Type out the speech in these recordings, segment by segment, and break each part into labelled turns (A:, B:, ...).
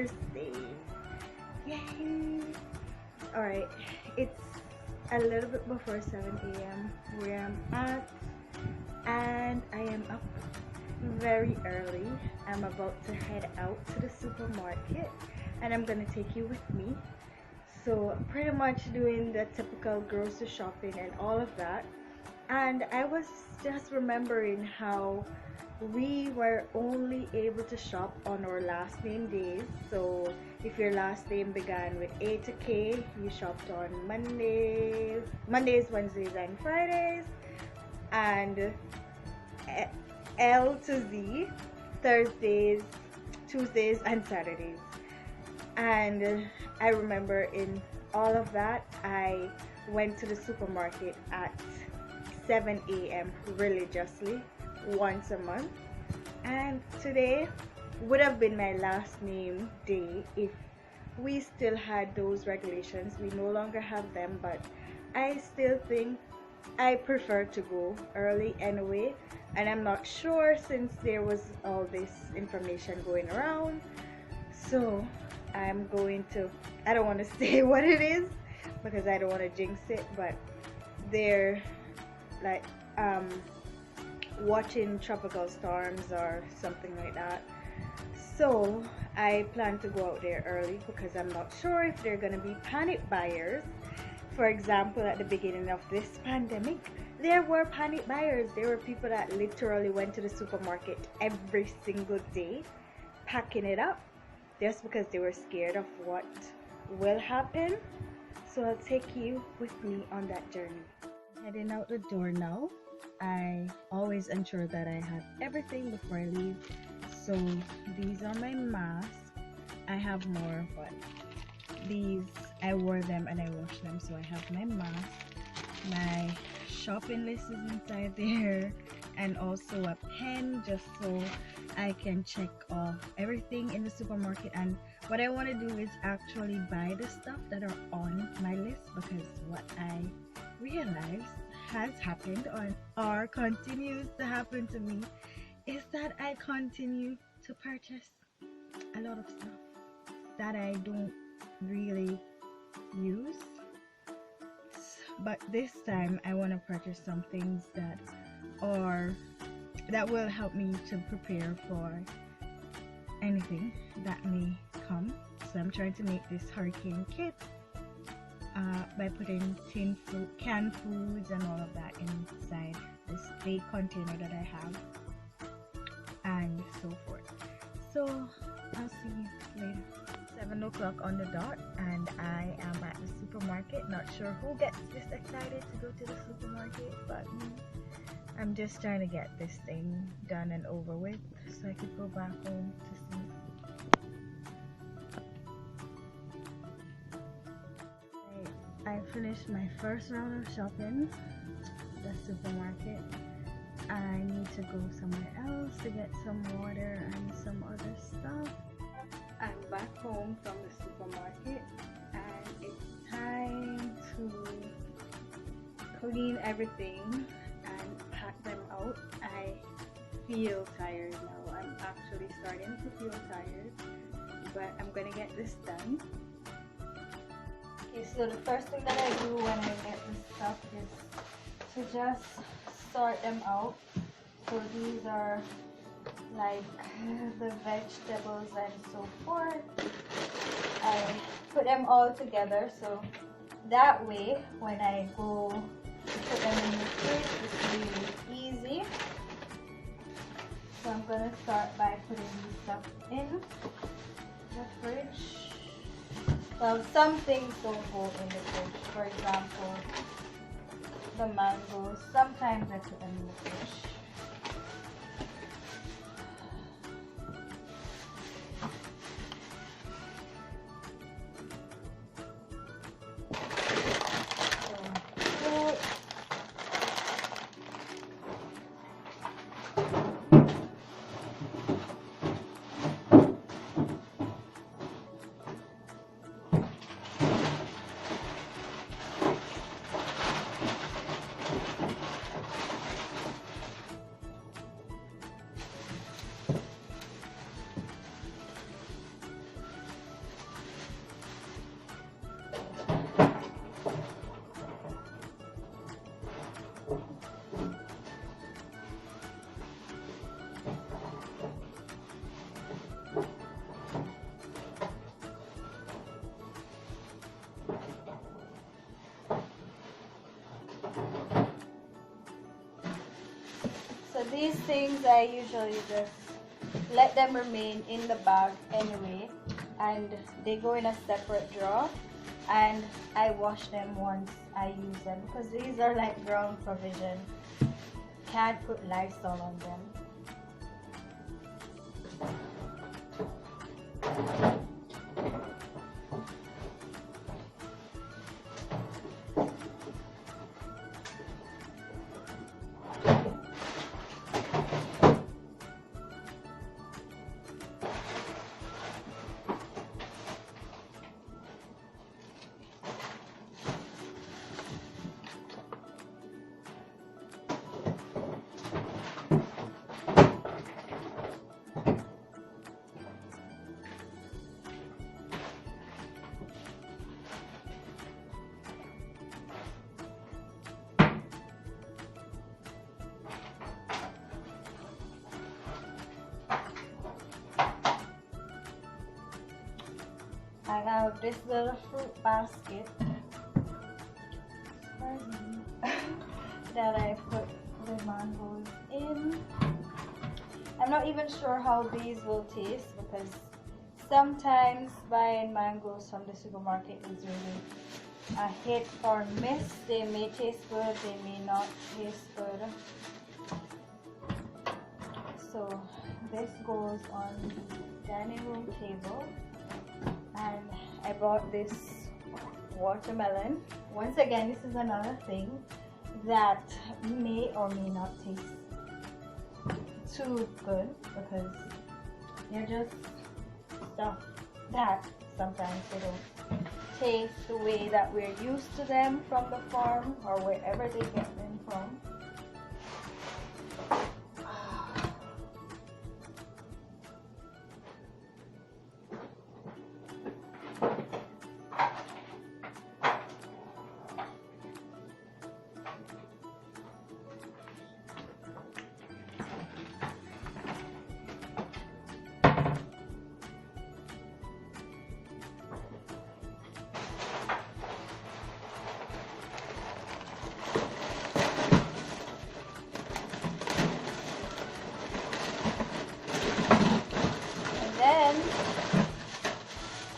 A: Thursday. Yay! Alright, it's a little bit before 7 a.m. where I'm at, and I am up very early. I'm about to head out to the supermarket, and I'm gonna take you with me. So pretty much doing the typical grocery shopping and all of that. And I was just remembering how we were only able to shop on our last name days. So if your last name began with A to K, you shopped on Mondays, Wednesdays, and Fridays, and L to Z, Thursdays, Tuesdays, and Saturdays. And I remember in all of that, I went to the supermarket at 7 a.m. religiously once a month, and today would have been my last name day if we still had those regulations. We no longer have them, but I still think I prefer to go early anyway, and I'm not sure since there was all this information going around, so I'm going to, I don't want to say what it is because I don't want to jinx it, but they're like watching tropical storms or something like that. So I plan to go out there early because I'm not sure if they're gonna be panic buyers. For example, at the beginning of this pandemic, there were panic buyers. There were people that literally went to the supermarket every single day packing it up just because they were scared of what will happen. So I'll take you with me on that journey. Heading out the door now. I always ensure that I have everything before I leave. So these are my masks. I have more, but these I wore them and I washed them. So I have my mask. My shopping list is inside there, and also a pen just so I can check off everything in the supermarket. And what I want to do is actually buy the stuff that are on my list, because what I realized has happened or continues to happen to me is that I continue to purchase a lot of stuff that I don't really use. But this time I want to purchase some things that will help me to prepare for anything that may come. So I'm trying to make this hurricane kit by putting canned foods and all of that inside this big container that I have, and so forth. So I'll see you later. 7 o'clock on the dot, and I am at the supermarket. Not sure who gets this excited to go to the supermarket, but me. I'm just trying to get this thing done and over with so I could go back home to sleep. I finished my first round of shopping at the supermarket. I need to go somewhere else to get some water and some other stuff. I'm back home from the supermarket, and it's time to clean everything and pack them out. I feel tired now. I'm actually starting to feel tired, but I'm gonna get this done. Okay, so the first thing that I do when I get this stuff is to just sort them out. So these are like the vegetables and so forth. I put them all together, so that way when I go to put them in the fridge, it's really easy. So I'm gonna start by putting this stuff in the fridge. Well, some things don't go in the fridge. For example, the mangoes. Sometimes I put them in the fridge. these things I usually just let them remain in the bag anyway, and they go in a separate drawer, and I wash them once I use them, because these are like ground provision. Can't put Lysol on them. I have this little fruit basket that I put the mangoes in. I'm not even sure how these will taste, because sometimes buying mangoes from the supermarket is really a hit or miss. They may taste good, they may not taste good. So this goes on the dining room table. And I bought this watermelon. Once again, this is another thing that may or may not taste too good, because they're just stuff that sometimes they don't taste the way that we're used to them from the farm or wherever they get them from.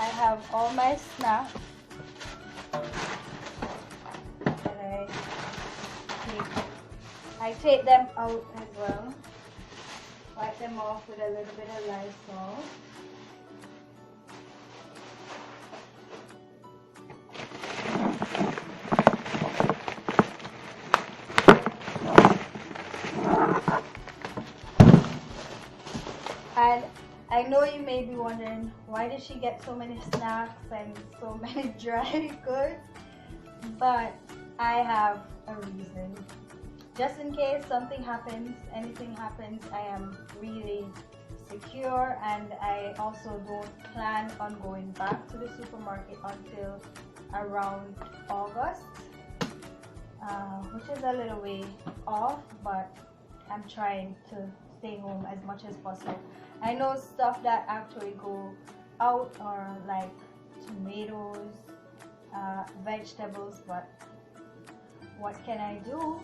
A: I have all my snacks that I take them out as well. Wipe them off with a little bit of Lysol. And I know you may be wondering, why did she get so many snacks and so many dry goods? But I have a reason. Just in case something happens, anything happens, I am really secure, and I also don't plan on going back to the supermarket until around August, which is a little way off, but I'm trying to stay home as much as possible. I know stuff that actually go out are like tomatoes, vegetables, but what can I do?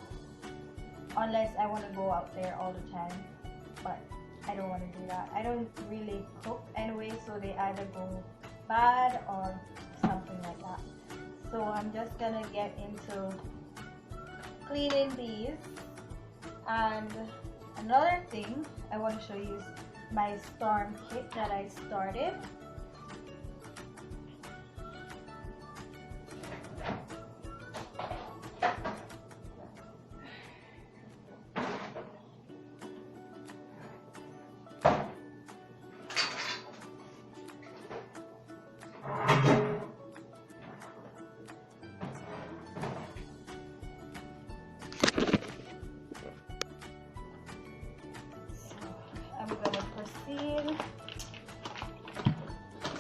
A: Unless I want to go out there all the time, but I don't want to do that. I don't really cook anyway, so they either go bad or something like that. So I'm just gonna get into cleaning these. And another thing I want to show you is my storm kit that I started.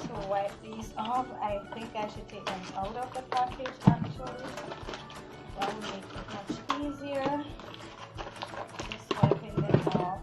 A: To wipe these off. I think I should take them out of the package actually. That will make it much easier. Just wiping them off.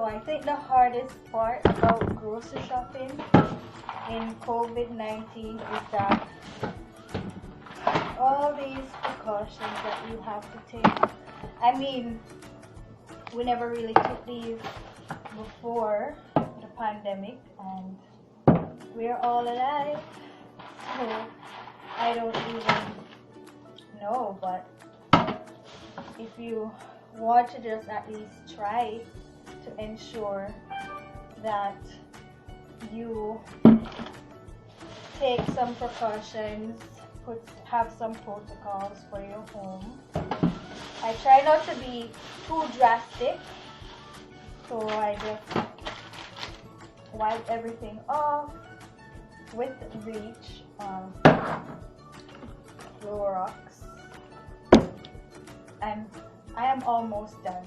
A: So I think the hardest part about grocery shopping in COVID-19 is that all these precautions that you have to take. I mean, we never really took these before the pandemic, and we're all alive. So I don't even know, but if you want to just at least try to ensure that you take some precautions, have some protocols for your home. I try not to be too drastic, so I just wipe everything off with bleach, Clorox, and I am almost done.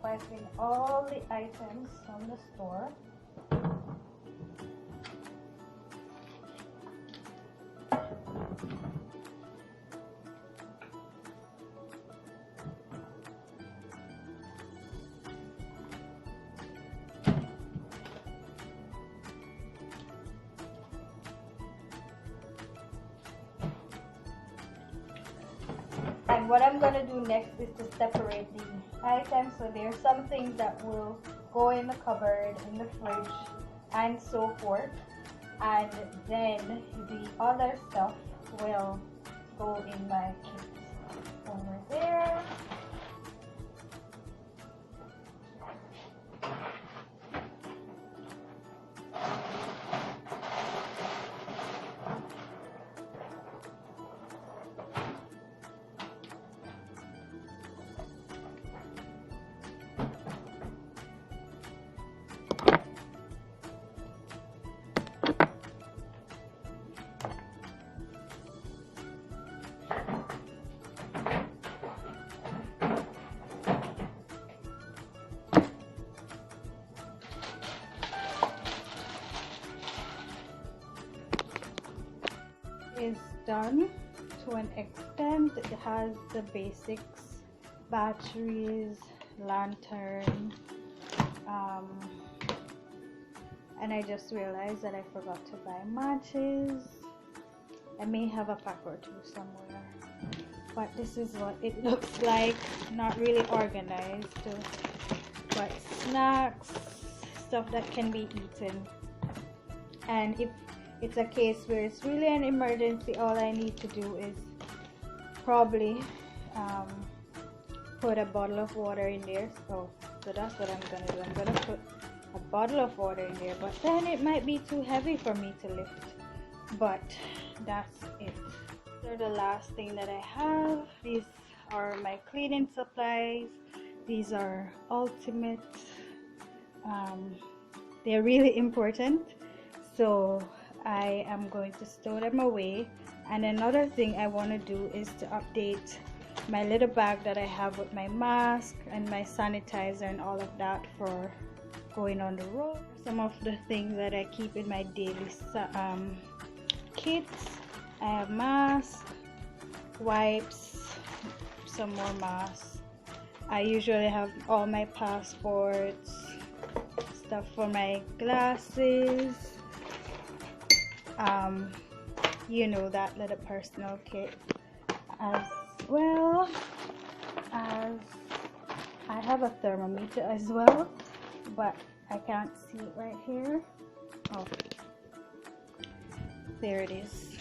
A: Wiping all the items from the store. And what I'm going to do next is to separate the items. So there's some things that will go in the cupboard, in the fridge, and so forth. And then the other stuff will go in my kit over there. Is done to an extent. It has the basics: batteries, lantern, and I just realized that I forgot to buy matches. I may have a pack or two somewhere, but this is what it looks like. Not really organized, but snacks, stuff that can be eaten. And if it's a case where it's really an emergency, all I need to do is probably put a bottle of water in there. So that's what I'm gonna do. I'm gonna put a bottle of water in there, but then it might be too heavy for me to lift. But that's it. So the last thing that I have, these are my cleaning supplies. These are ultimate. They're really important, so I am going to store them away. And another thing I want to do is to update my little bag that I have with my mask and my sanitizer and all of that for going on the road. Some of the things that I keep in my daily kits. I have masks, wipes, some more masks. I usually have all my passports, stuff for my glasses, you know, that little personal kit, as well as I have a thermometer as well, but I can't see it right here. Oh, there it is.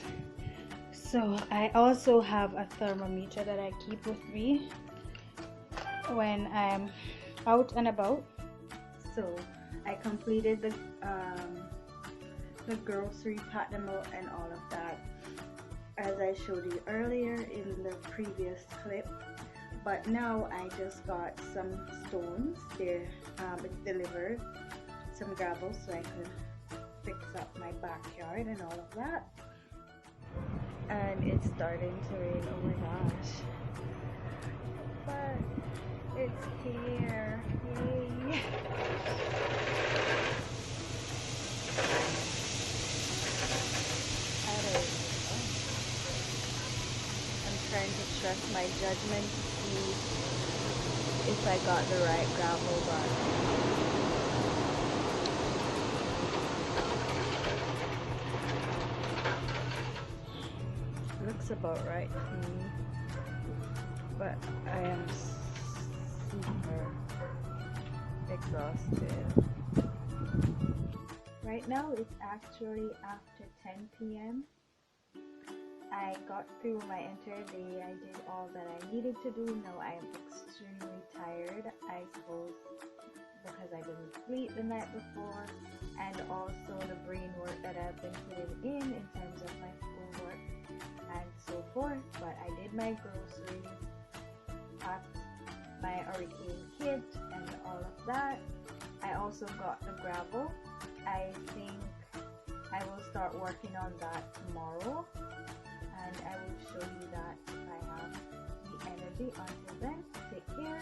A: So I also have a thermometer that I keep with me when I'm out and about. So I completed the the grocery, pack them out and all of that, as I showed you earlier in the previous clip. But now I just got some stones there. It's delivered, some gravel, so I could fix up my backyard and all of that. And it's starting to rain, oh my gosh, but it's here, yay. I'm trying to trust my judgment to see if I got the right gravel, but looks about right to me. But I am super exhausted. Right now it's actually after 10 p.m. I got through my entire day. I did all that I needed to do. Now I am extremely tired, I suppose because I didn't sleep the night before, and also the brain work that I've been putting in terms of my schoolwork and so forth. But I did my groceries, packed my hurricane kit and all of that. I also got the gravel. I think I will start working on that tomorrow, and I will show you that if I have the energy. Until then, take care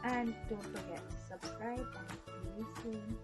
A: and don't forget to subscribe, and see you soon.